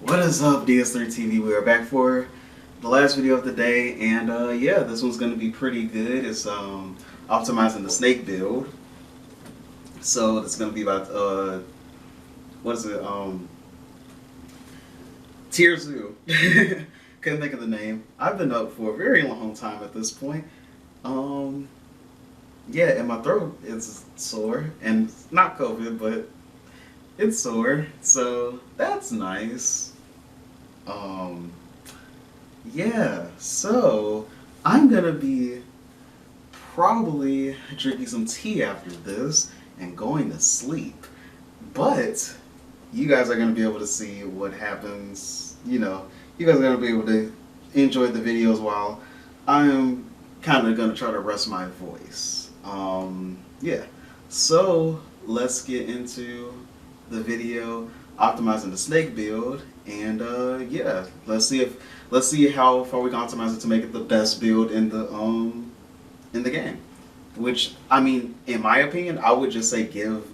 What is up, DS3 TV? We are back for the last video of the day, and yeah, this one's going to be pretty good. It's optimizing the snake build. So it's going to be about what is it? TierZoo. Couldn't think of the name. I've been up for a very long time at this point. Yeah, and my throat is sore, and it's not COVID, but it's sore, so that's nice. Yeah, so I'm gonna be probably drinking some tea after this and going to sleep. But you guys are gonna be able to see what happens. You guys are gonna be able to enjoy the videos while I'm kind of gonna try to rest my voice. Yeah, so let's get into the video optimizing the snake build, and yeah, let's see how far we can optimize it to make it the best build in the game. Which, I mean, in my opinion, I would just say give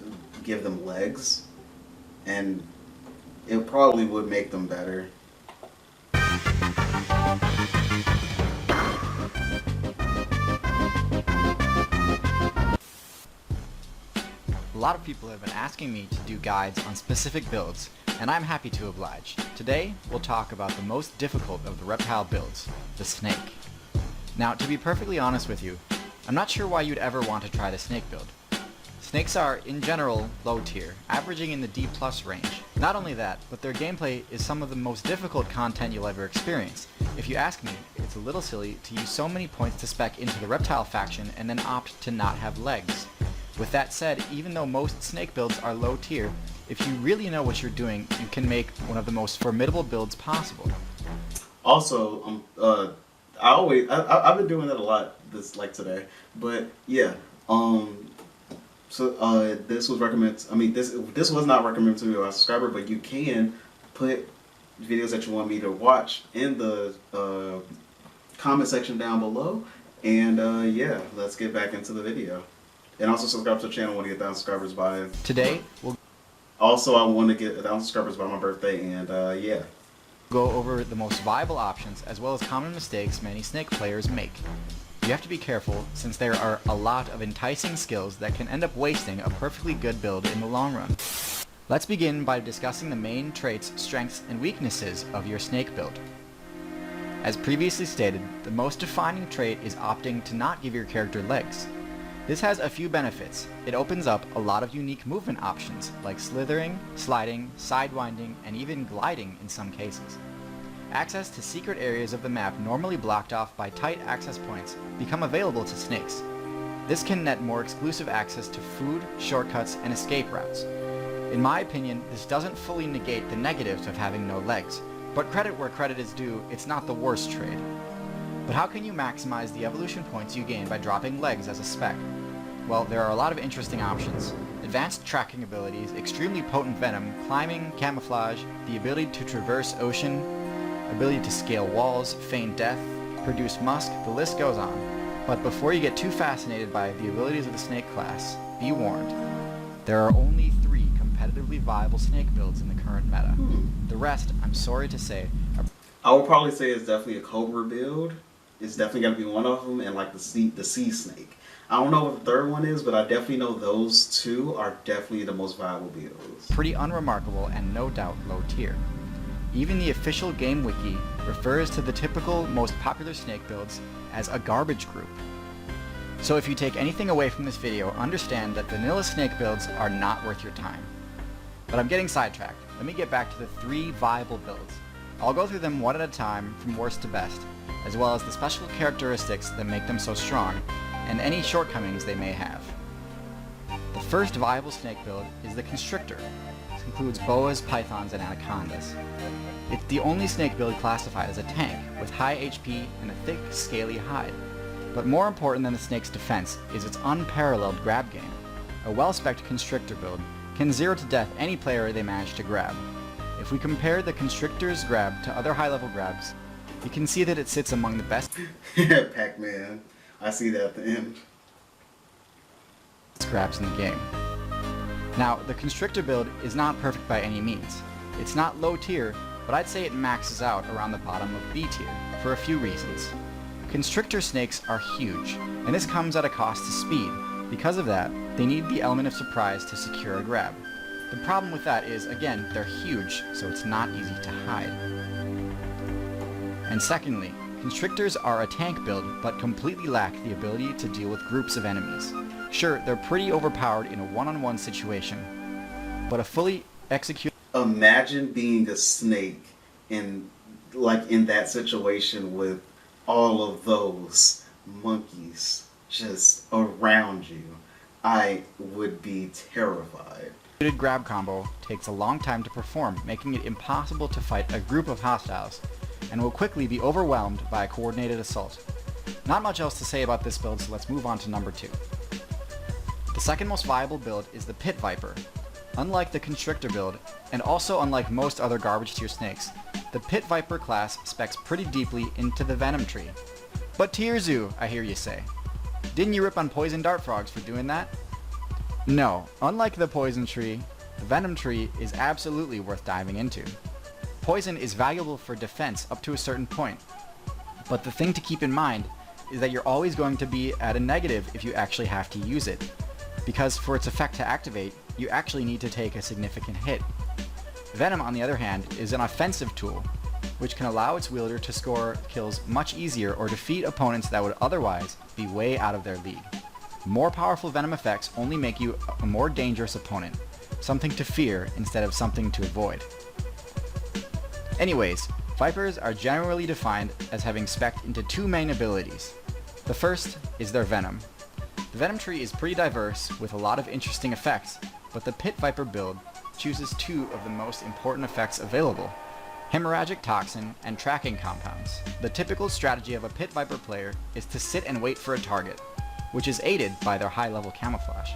them legs, and it probably would make them better. A lot of people have been asking me to do guides on specific builds, and I'm happy to oblige. Today, we'll talk about the most difficult of the reptile builds, the snake. Now, to be perfectly honest with you, I'm not sure why you'd ever want to try the snake build. Snakes are, in general, low tier, averaging in the D+ range. Not only that, but their gameplay is some of the most difficult content you'll ever experience. If you ask me, it's a little silly to use so many points to spec into the reptile faction and then opt to not have legs. With that said, even though most snake builds are low tier, if you really know what you're doing, you can make one of the most formidable builds possible. Also, I've been doing that a lot today, but yeah, this was recommended. I mean, this was not recommended to me by a subscriber, but you can put videos that you want me to watch in the comment section down below, and yeah, let's get back into the video. And also subscribe to the channel. I want to get 1,000 subscribers by Today, we'll I want to get 1,000 subscribers by my birthday, and yeah. go over the most viable options as well as common mistakes many snake players make. You have to be careful since there are a lot of enticing skills that can end up wasting a perfectly good build in the long run. Let's begin by discussing the main traits, strengths, and weaknesses of your snake build. As previously stated, the most defining trait is opting to not give your character legs. This has a few benefits. It opens up a lot of unique movement options, like slithering, sliding, sidewinding, and even gliding in some cases. Access to secret areas of the map normally blocked off by tight access points become available to snakes. This can net more exclusive access to food, shortcuts, and escape routes. In my opinion, this doesn't fully negate the negatives of having no legs, but credit where credit is due, it's not the worst trade. But how can you maximize the evolution points you gain by dropping legs as a spec? Well, there are a lot of interesting options. Advanced tracking abilities, extremely potent venom, climbing, camouflage, the ability to traverse ocean, ability to scale walls, feign death, produce musk, the list goes on. But before you get too fascinated by the abilities of the snake class, be warned. There are only 3 competitively viable snake builds in the current meta. The rest, I'm sorry to say, are... I would probably say it's definitely a Cobra build. It's definitely got to be one of them, and like the sea snake. I don't know what the third one is, but I definitely know those 2 are definitely the most viable builds. pretty unremarkable and no doubt low tier. Even the official game wiki refers to the typical most popular snake builds as a garbage group. So if you take anything away from this video, understand that vanilla snake builds are not worth your time. But I'm getting sidetracked. Let me get back to the 3 viable builds. I'll go through them one at a time from worst to best, as well as the special characteristics that make them so strong, and any shortcomings they may have. The first viable snake build is the Constrictor. This includes boas, pythons, and anacondas. It's the only snake build classified as a tank, with high HP and a thick, scaly hide. But more important than the snake's defense is its unparalleled grab game. A well-spec'd Constrictor build can 0 to death any player they manage to grab. If we compare the Constrictor's grab to other high-level grabs, you can see that it sits among the best Pac-Man. I see that at the end. grabs in the game. Now, the Constrictor build is not perfect by any means. It's not low tier, but I'd say it maxes out around the bottom of B tier for a few reasons. Constrictor snakes are huge, and this comes at a cost to speed. Because of that, they need the element of surprise to secure a grab. The problem with that is, again, they're huge, so it's not easy to hide. And secondly, constrictors are a tank build, but completely lack the ability to deal with groups of enemies. Sure, they're pretty overpowered in a one-on-one situation, but a fully executed... Imagine being a snake in that situation with all of those monkeys just around you. I would be terrified. grab combo takes a long time to perform, making it impossible to fight a group of hostiles, and will quickly be overwhelmed by a coordinated assault. Not much else to say about this build, so let's move on to number 2. The second most viable build is the Pit Viper. Unlike the Constrictor build, and also unlike most other garbage tier snakes, the Pit Viper class specs pretty deeply into the Venom tree. But TierZoo, I hear you say. Didn't you rip on Poison Dart Frogs for doing that? No, unlike the Poison tree, the Venom tree is absolutely worth diving into. Poison is valuable for defense up to a certain point, but the thing to keep in mind is that you're always going to be at a negative if you actually have to use it, because for its effect to activate, you actually need to take a significant hit. Venom, on the other hand, is an offensive tool, which can allow its wielder to score kills much easier or defeat opponents that would otherwise be way out of their league. More powerful Venom effects only make you a more dangerous opponent, something to fear instead of something to avoid. Anyways, Vipers are generally defined as having spec'd into 2 main abilities. The first is their Venom. The Venom tree is pretty diverse with a lot of interesting effects, but the Pit Viper build chooses 2 of the most important effects available: Hemorrhagic Toxin and Tracking Compounds. The typical strategy of a Pit Viper player is to sit and wait for a target, which is aided by their high-level camouflage,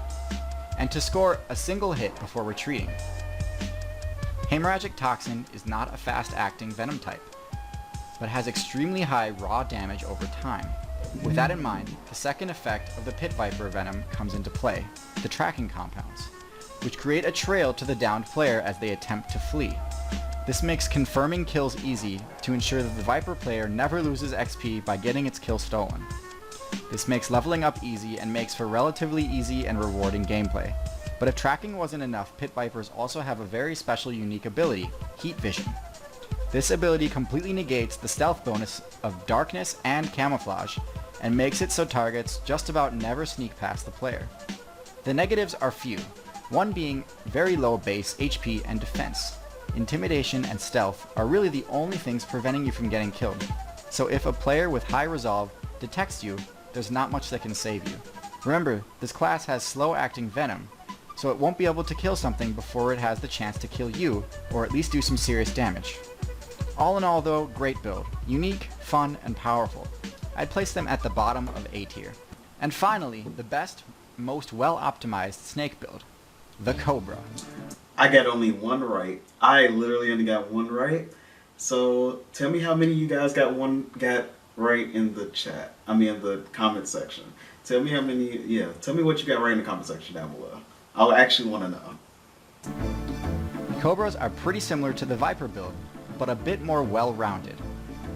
and to score a single hit before retreating. Hemorrhagic Toxin is not a fast-acting Venom type, but has extremely high raw damage over time. With that in mind, the second effect of the Pit Viper Venom comes into play, the Tracking Compounds, which create a trail to the downed player as they attempt to flee. This makes confirming kills easy to ensure that the Viper player never loses XP by getting its kill stolen. This makes leveling up easy and makes for relatively easy and rewarding gameplay. But if tracking wasn't enough, Pit Vipers also have a very special unique ability, Heat Vision. This ability completely negates the stealth bonus of darkness and camouflage, and makes it so targets just about never sneak past the player. The negatives are few, one being very low base HP and defense. Intimidation and stealth are really the only things preventing you from getting killed, so if a player with high resolve detects you, there's not much that can save you. Remember, this class has slow-acting Venom, so it won't be able to kill something before it has the chance to kill you, or at least do some serious damage. All in all though, great build. Unique, fun, and powerful. I'd place them at the bottom of A tier. And finally, the best, most well-optimized snake build, the Cobra. I got only one right. I literally only got one right. So tell me how many of you guys got right in the chat. In the comment section. Tell me tell me what you got right in the comment section down below. I actually want to know. Cobras are pretty similar to the Viper build, but a bit more well-rounded.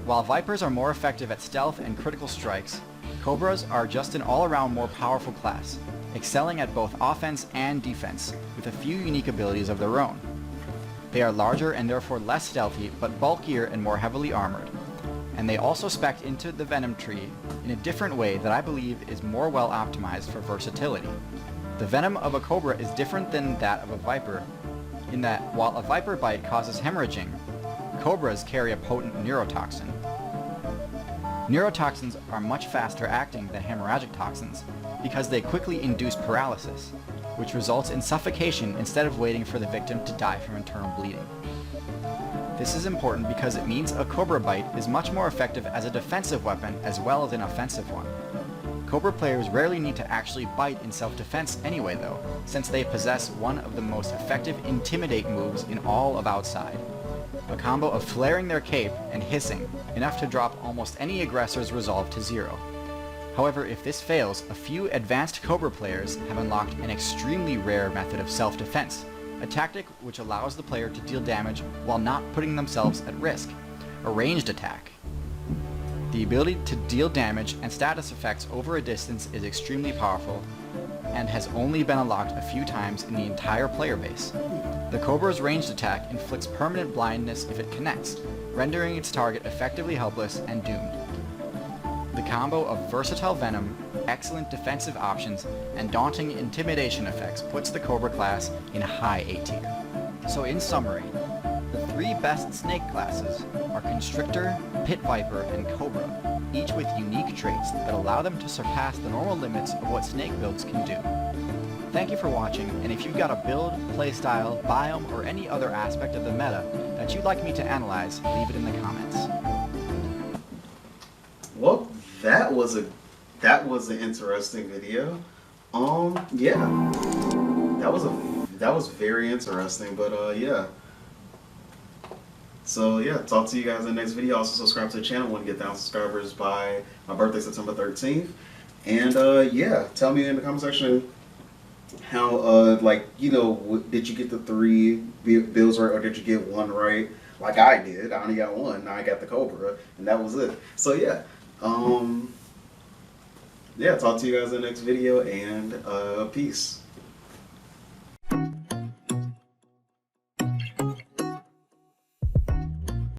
While Vipers are more effective at stealth and critical strikes, Cobras are just an all-around more powerful class, excelling at both offense and defense, with a few unique abilities of their own. They are larger and therefore less stealthy, but bulkier and more heavily armored. And they also spec into the Venom tree in a different way that I believe is more well optimized for versatility. The venom of a Cobra is different than that of a Viper, in that while a Viper bite causes hemorrhaging, Cobras carry a potent neurotoxin. Neurotoxins are much faster acting than hemorrhagic toxins because they quickly induce paralysis, which results in suffocation instead of waiting for the victim to die from internal bleeding. This is important because it means a Cobra bite is much more effective as a defensive weapon as well as an offensive one. Cobra players rarely need to actually bite in self-defense anyway though, since they possess one of the most effective Intimidate moves in all of Outside. A combo of flaring their cape and hissing, enough to drop almost any aggressor's resolve to 0. However, if this fails, a few advanced Cobra players have unlocked an extremely rare method of self-defense, a tactic which allows the player to deal damage while not putting themselves at risk. A ranged attack. The ability to deal damage and status effects over a distance is extremely powerful and has only been unlocked a few times in the entire player base. The Cobra's ranged attack inflicts permanent blindness if it connects, rendering its target effectively helpless and doomed. The combo of versatile venom, excellent defensive options, and daunting intimidation effects puts the Cobra class in high A tier. So in summary, the three best snake classes are Constrictor, Pit Viper, and Cobra, each with unique traits that allow them to surpass the normal limits of what snake builds can do. Thank you for watching, and if you've got a build, playstyle, biome, or any other aspect of the meta that you'd like me to analyze, leave it in the comments. Well, that was an interesting video. Yeah, that was very interesting. But yeah. So yeah, talk to you guys in the next video. Also subscribe to the channel. Want to get 1,000 subscribers by my birthday, September 13th. And yeah, tell me in the comment section how like, you know, did you get the 3 builds right, or did you get 1 right? Like I did. I only got 1. Now I got the Cobra, and that was it. So yeah. Yeah, talk to you guys in the next video, and peace.